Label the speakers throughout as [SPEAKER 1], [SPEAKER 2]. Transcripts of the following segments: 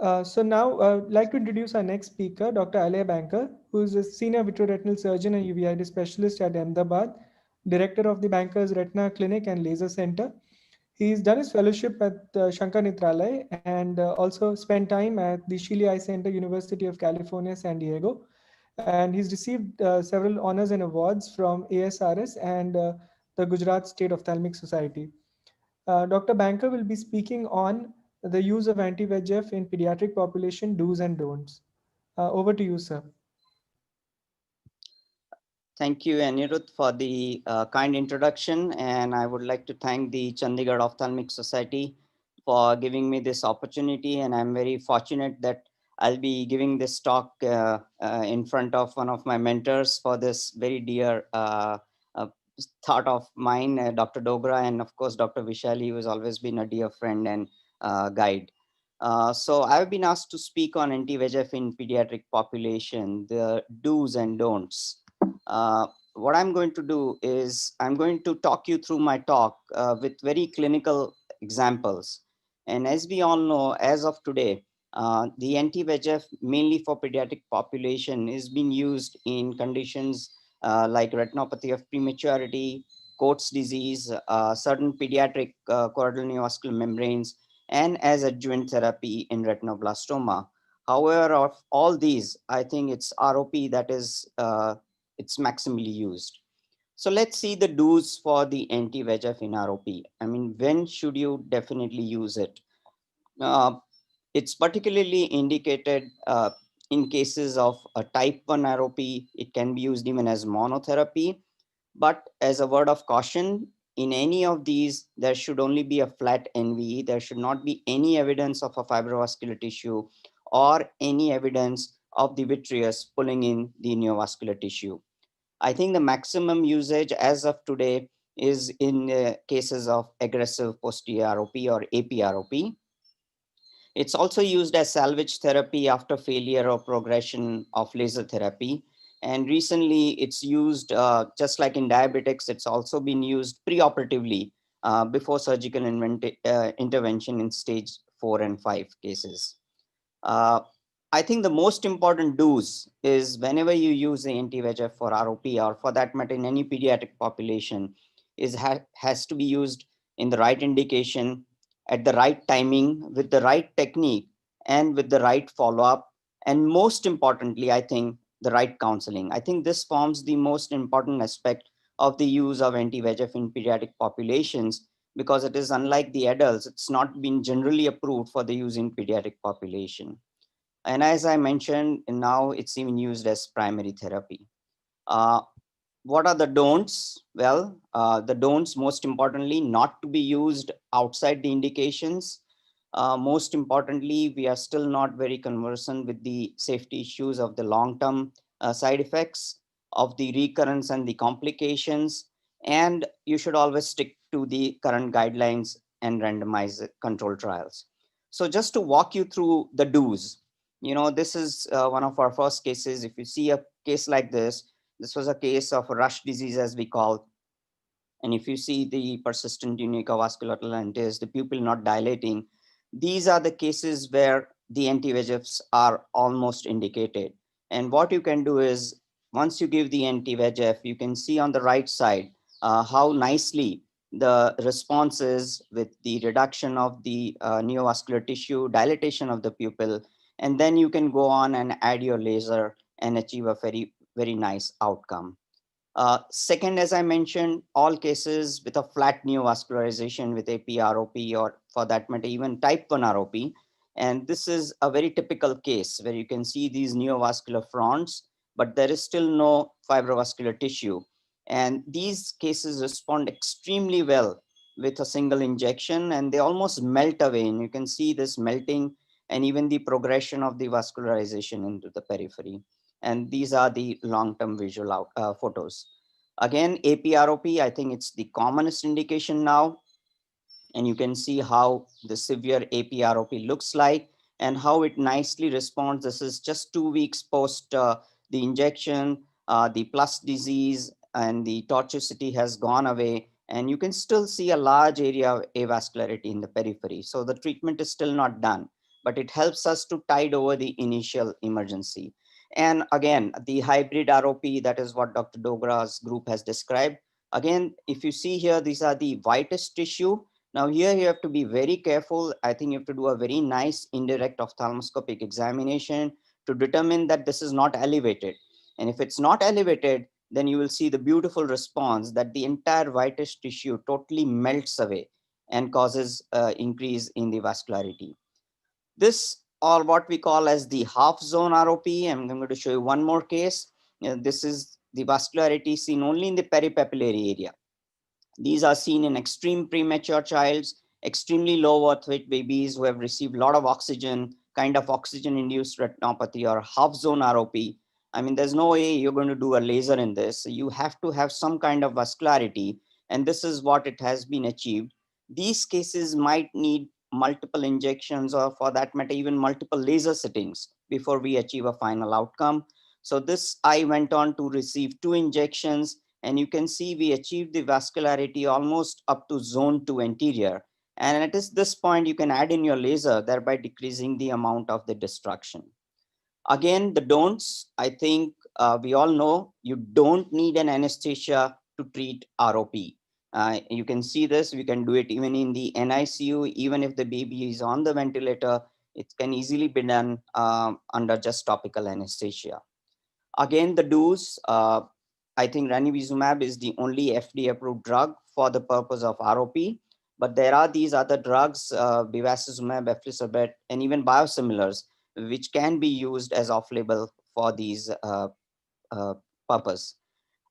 [SPEAKER 1] So now I'd like to introduce our next speaker, Dr. Alia Banker, who is a senior vitreoretinal surgeon and uveitis specialist at Ahmedabad, director of the Banker's Retina Clinic and Laser Center. He's done his fellowship at Shankar Nitralay and also spent time at the Shili Eye Center, University of California, San Diego. And he's received several honors and awards from ASRS and the Gujarat State Ophthalmic Society. Dr. Banker will be speaking on the use of anti-VEGF in pediatric population, do's and don'ts. Over to you, sir.
[SPEAKER 2] Thank you, Anirudh, for the kind introduction. And I would like to thank the Chandigarh Ophthalmic Society for giving me this opportunity. And I'm very fortunate that I'll be giving this talk in front of one of my mentors for this very dear uh, thought of mine, Dr. Dogra, and of course, Dr. Vishali, who has always been a dear friend and guide. So I've been asked to speak on anti-VEGF in pediatric population, the do's and don'ts. What I'm going to do is I'm going to talk you through my talk with very clinical examples. And as we all know, as of today, the anti-VEGF mainly for pediatric population is being used in conditions like retinopathy of prematurity, Coats disease, certain pediatric choroidal neovascular membranes, and as adjuvant therapy in retinoblastoma. However, of all these, I think it's ROP that is it's maximally used. So let's see the do's for the anti-VEGF in ROP. I mean, when should you definitely use it? Uh, it's particularly indicated in cases of a type 1 ROP. It can be used even as monotherapy. But as a word of caution, in any of these, there should only be a flat NVE. There should not be any evidence of a fibrovascular tissue or any evidence of the vitreous pulling in the neovascular tissue. I think the maximum usage as of today is in cases of aggressive posterior ROP or APROP. It's also used as salvage therapy after failure or progression of laser therapy. And recently it's used, just like in diabetics, it's also been used preoperatively before surgical intervention in stage 4 and 5 cases. Uh, I think the most important do's is whenever you use the anti-VEGF for ROP or for that matter in any pediatric population is has to be used in the right indication at the right timing with the right technique and with the right follow-up. And most importantly, I think the right counseling. I think this forms the most important aspect of the use of anti-VEGF in pediatric populations because it is unlike the adults, it's not been generally approved for the use in pediatric population. And as I mentioned, now it's even used as primary therapy. Uh, what are the don'ts? Well, the don'ts, most importantly, not to be used outside the indications. Most importantly, we are still not very conversant with the safety issues of the long-term side effects of the recurrence and the complications. And you should always stick to the current guidelines and randomize control trials. So just to walk you through the do's, this is one of our first cases. If you see a case like this was a case of rush disease, as we call. And if you see the persistent tunica vasculolitis, the pupil not dilating, these are the cases where the anti-VEGFs are almost indicated. And what you can do is, once you give the anti-VEGF, you can see on the right side how nicely the response is with the reduction of the neovascular tissue, dilatation of the pupil, and then you can go on and add your laser and achieve a very, very nice outcome. Second, as I mentioned, all cases with a flat neovascularization with APROP or for that matter, even type 1 ROP. And this is a very typical case where you can see these neovascular fronts, but there is still no fibrovascular tissue. And these cases respond extremely well with a single injection and they almost melt away. And you can see this melting and even the progression of the vascularization into the periphery. And these are the long-term visual photos. Again, APROP, I think it's the commonest indication now. And you can see how the severe APROP looks like and how it nicely responds. This is just 2 weeks post the injection, the plus disease and the tortuosity has gone away. And you can still see a large area of avascularity in the periphery. So the treatment is still not done. but it helps us to tide over the initial emergency. And again, the hybrid ROP, that is what Dr. Dogra's group has described. Again, if you see here, these are the whitest tissue. Now here you have to be very careful. I think you have to do a very nice indirect ophthalmoscopic examination to determine that this is not elevated. And if it's not elevated, then you will see the beautiful response that the entire whitish tissue totally melts away and causes increase in the vascularity. This, or what we call as the half zone ROP, I'm going to show you one more case. This is the vascularity seen only in the peripapillary area. These are seen in extreme premature childs, extremely low earth weight babies who have received a lot of oxygen, kind of oxygen-induced retinopathy or half-zone ROP. I mean, there's no way you're going to do a laser in this. You have to have some kind of vascularity, and this is what it has been achieved. These cases might need multiple injections, or for that matter, even multiple laser sittings before we achieve a final outcome. So this eye went on to receive 2 injections, and you can see we achieved the vascularity almost up to zone 2 anterior. And at this point, you can add in your laser, thereby decreasing the amount of the destruction. Again, the don'ts, I think we all know you don't need an anesthesia to treat ROP. You can see this, we can do it even in the NICU, even if the baby is on the ventilator, it can easily be done under just topical anesthesia. Again, the do's, I think ranibizumab is the only FDA approved drug for the purpose of ROP, but there are these other drugs, bevacizumab, aflibercept, and even biosimilars, which can be used as off-label for these purpose.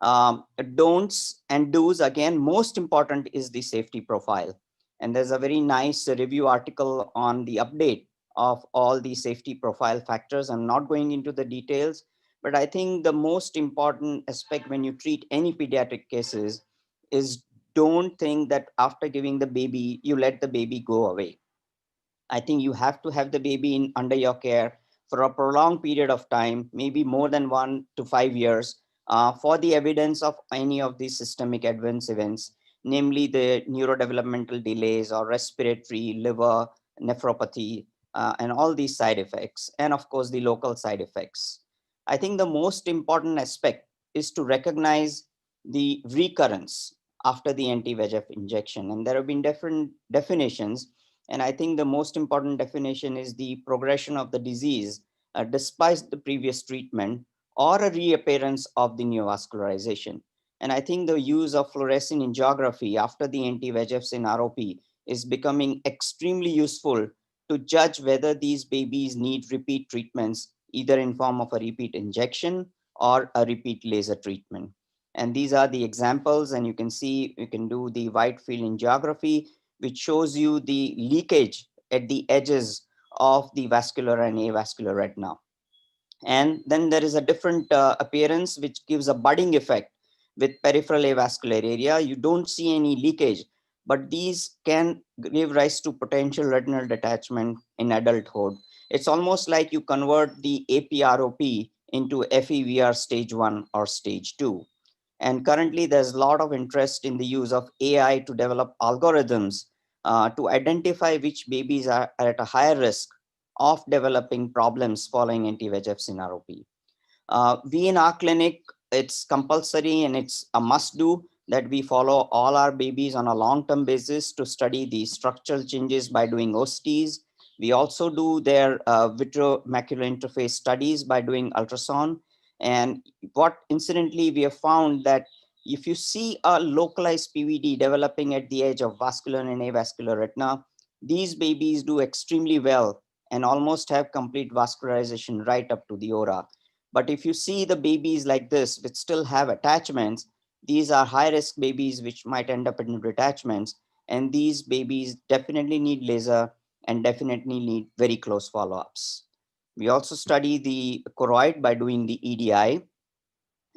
[SPEAKER 2] Don'ts and do's, again, most important is the safety profile. And there's a very nice review article on the update of all the safety profile factors. I'm not going into the details, but I think the most important aspect when you treat any pediatric cases is don't think that after giving the baby, you let the baby go away. I think you have to have the baby under your care for a prolonged period of time, maybe more than 1 to 5 years, for the evidence of any of these systemic adverse events, namely the neurodevelopmental delays or respiratory, liver, nephropathy, and all these side effects, and of course the local side effects. I think the most important aspect is to recognize the recurrence after the anti-VEGF injection. And there have been different definitions. And I think the most important definition is the progression of the disease despite the previous treatment or a reappearance of the neovascularization. And I think the use of fluorescein angiography after the anti-VEGFs in ROP is becoming extremely useful to judge whether these babies need repeat treatments, either in form of a repeat injection or a repeat laser treatment. And these are the examples, and you can see, you can do the wide field angiography, which shows you the leakage at the edges of the vascular and avascular retina. And then there is a different appearance, which gives a budding effect with peripheral avascular area. You don't see any leakage, but these can give rise to potential retinal detachment in adulthood. It's almost like you convert the APROP into FEVR stage 1 or stage 2. And currently there's a lot of interest in the use of AI to develop algorithms to identify which babies are at a higher risk of developing problems following anti-VEGFs in ROP. We in our clinic, it's compulsory and it's a must do that we follow all our babies on a long-term basis to study the structural changes by doing OSTs. We also do their vitreomacular interface studies by doing ultrasound. And what incidentally we have found that if you see a localized PVD developing at the edge of vascular and avascular retina, these babies do extremely well and almost have complete vascularization right up to the ora. But if you see the babies like this, which still have attachments, these are high risk babies which might end up in detachments. And these babies definitely need laser and definitely need very close follow-ups. We also study the choroid by doing the EDI.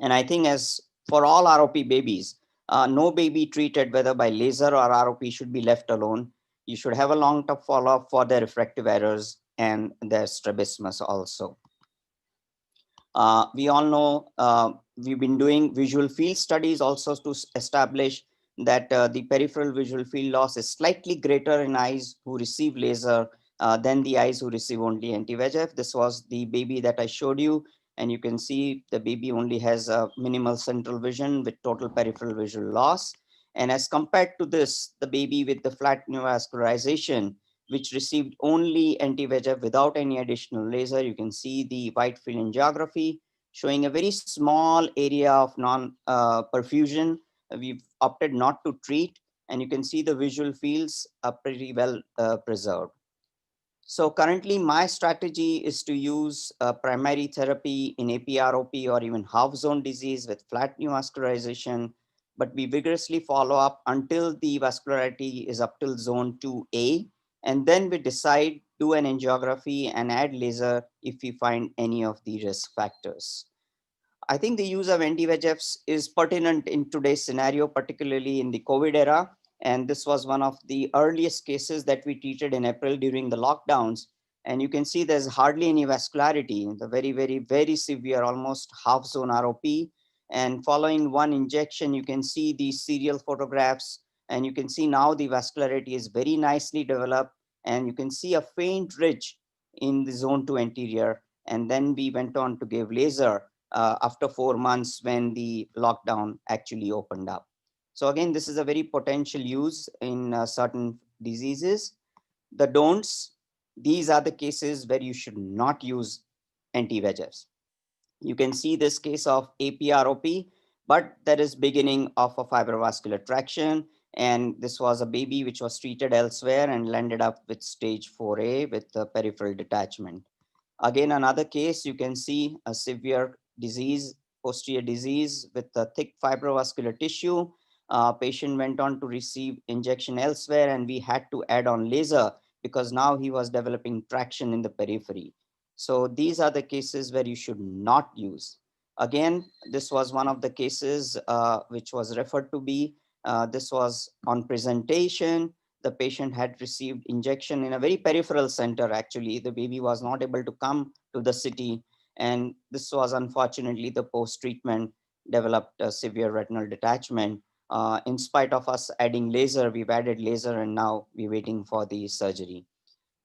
[SPEAKER 2] And I think as for all ROP babies, no baby treated whether by laser or ROP should be left alone. You should have a long-term follow-up for their refractive errors and their strabismus also. We all know we've been doing visual field studies also to establish that the peripheral visual field loss is slightly greater in eyes who receive laser than the eyes who receive only anti-VEGF. This was the baby that I showed you, and you can see the baby only has a minimal central vision with total peripheral visual loss. And as compared to this, the baby with the flat neovascularization, which received only anti-VEGF without any additional laser, you can see the white field angiography showing a very small area of non-perfusion. We've opted not to treat, and you can see the visual fields are pretty well preserved. So currently my strategy is to use primary therapy in APROP or even half zone disease with flat neovascularization, but we vigorously follow up until the vascularity is up till zone 2A. And then we decide, do an angiography and add laser if we find any of the risk factors. I think the use of anti-VEGFs is pertinent in today's scenario, particularly in the COVID era. And this was one of the earliest cases that we treated in April during the lockdowns. And you can see there's hardly any vascularity, the very severe, almost half zone ROP. And following one injection, you can see these serial photographs, and you can see now the vascularity is very nicely developed, and you can see a faint ridge in the zone 2 anterior. And then we went on to give laser after 4 months when the lockdown actually opened up. So again, this is a very potential use in certain diseases. The don'ts, these are the cases where you should not use anti-VEGFs. You can see this case of APROP, but there is beginning of a fibrovascular traction. And this was a baby which was treated elsewhere and landed up with stage 4A with the peripheral detachment. Again, another case, you can see a severe disease, posterior disease with a thick fibrovascular tissue. Patient went on to receive injection elsewhere, and we had to add on laser because now he was developing traction in the periphery. So these are the cases where you should not use. Again, this was one of the cases which was referred to be. This was on presentation. The patient had received injection in a very peripheral center. Actually, the baby was not able to come to the city. And this was unfortunately the post-treatment developed a severe retinal detachment. In spite of us adding laser, we've added laser and now we're waiting for the surgery.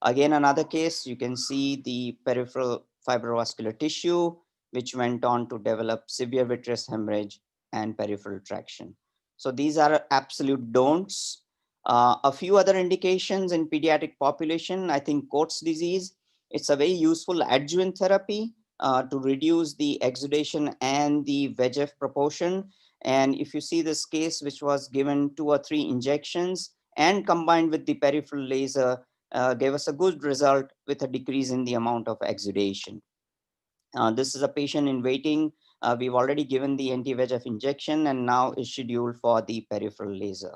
[SPEAKER 2] Again, another case, you can see the peripheral fibrovascular tissue, which went on to develop severe vitreous hemorrhage and peripheral traction. So these are absolute don'ts. A few other indications in pediatric population, I think Coats disease, it's a very useful adjuvant therapy to reduce the exudation and the VEGF proportion. And if you see this case, which was given 2 or 3 injections and combined with the peripheral laser, gave us a good result with a decrease in the amount of exudation. This is a patient in waiting. We've already given the anti-VEGF injection and now is scheduled for the peripheral laser.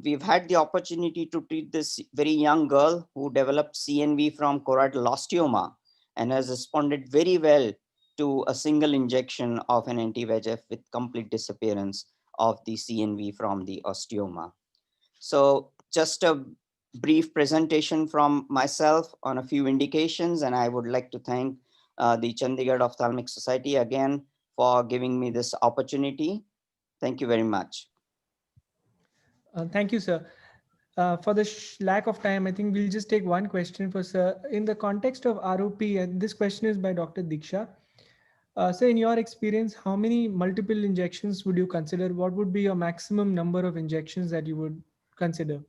[SPEAKER 2] We've had the opportunity to treat this very young girl who developed CNV from choroidal osteoma and has responded very well to a single injection of an anti-VEGF with complete disappearance of the CNV from the osteoma. So just a brief presentation from myself on a few indications, and I would like to thank the Chandigarh Ophthalmic Society again for giving me this opportunity. Thank you very much.
[SPEAKER 1] Thank you, sir. For the lack of time, I think we'll just take one question for sir. In the context of ROP, and this question is by Dr. Diksha. So in your experience, how many multiple injections would you consider? What would be your maximum number of injections that you would consider?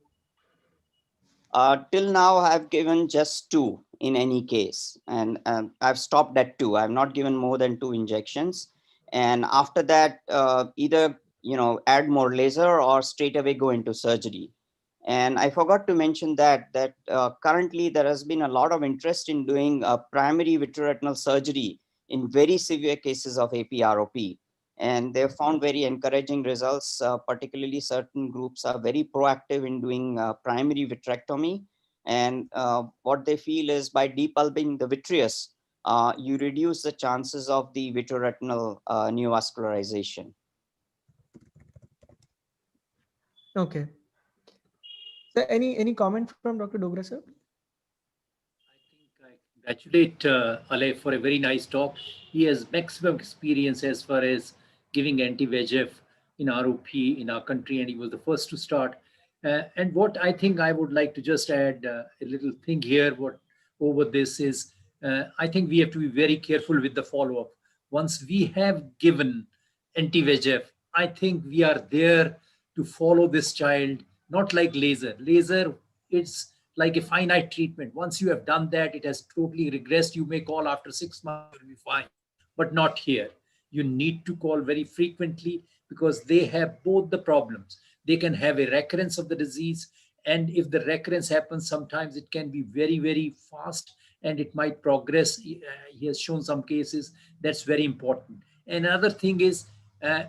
[SPEAKER 2] Till now, I've given just 2 in any case, and I've stopped at 2. I've not given more than 2 injections. And after that, either add more laser or straight away go into surgery. And I forgot to mention that currently there has been a lot of interest in doing primary vitreoretinal surgery in very severe cases of APROP. And they've found very encouraging results, particularly certain groups are very proactive in doing primary vitrectomy. And what they feel is by depulping the vitreous, you reduce the chances of the vitreoretinal neovascularization.
[SPEAKER 1] Okay. So any comment from Dr. Dogra, sir?
[SPEAKER 3] I congratulate Alay for a very nice talk. He has maximum experience as far as giving anti-VEGF in ROP in our country, and he was the first to start. And what I think I would like to just add a little thing here, what over this is, I think we have to be very careful with the follow-up. Once we have given anti-VEGF, I think we are there to follow this child, not like laser. Laser, it's like a finite treatment. Once you have done that, it has totally regressed. You may call after 6 months, you'll be fine, but not here. You need to call very frequently because they have both the problems. They can have a recurrence of the disease, and if the recurrence happens, sometimes it can be very, very fast and it might progress. He has shown some cases. That's very important. Another thing is,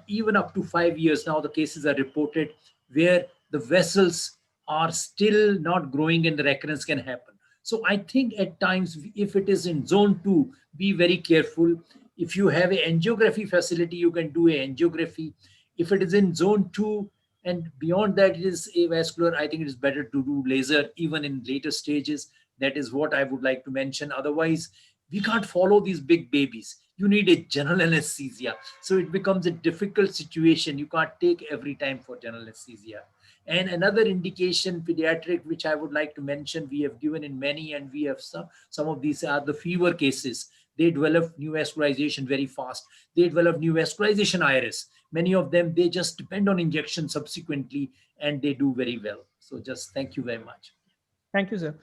[SPEAKER 3] even up to 5 years now, the cases are reported where the vessels are still not growing and the recurrence can happen. So I think at times, if it is in zone 2, be very careful. If you have an angiography facility, you can do an angiography. If it is in zone 2 and beyond that it is avascular, I think it is better to do laser even in later stages. That is what I would like to mention. Otherwise, we can't follow these big babies. You need a general anesthesia. So it becomes a difficult situation. You can't take every time for general anesthesia. And another indication, pediatric, which I would like to mention, we have given in many, and we have some of these are the fever cases. They develop neovascularization very fast. They develop neovascularization iris. Many of them, they just depend on injection subsequently, and they do very well. So just thank you very much.
[SPEAKER 1] Thank you, sir.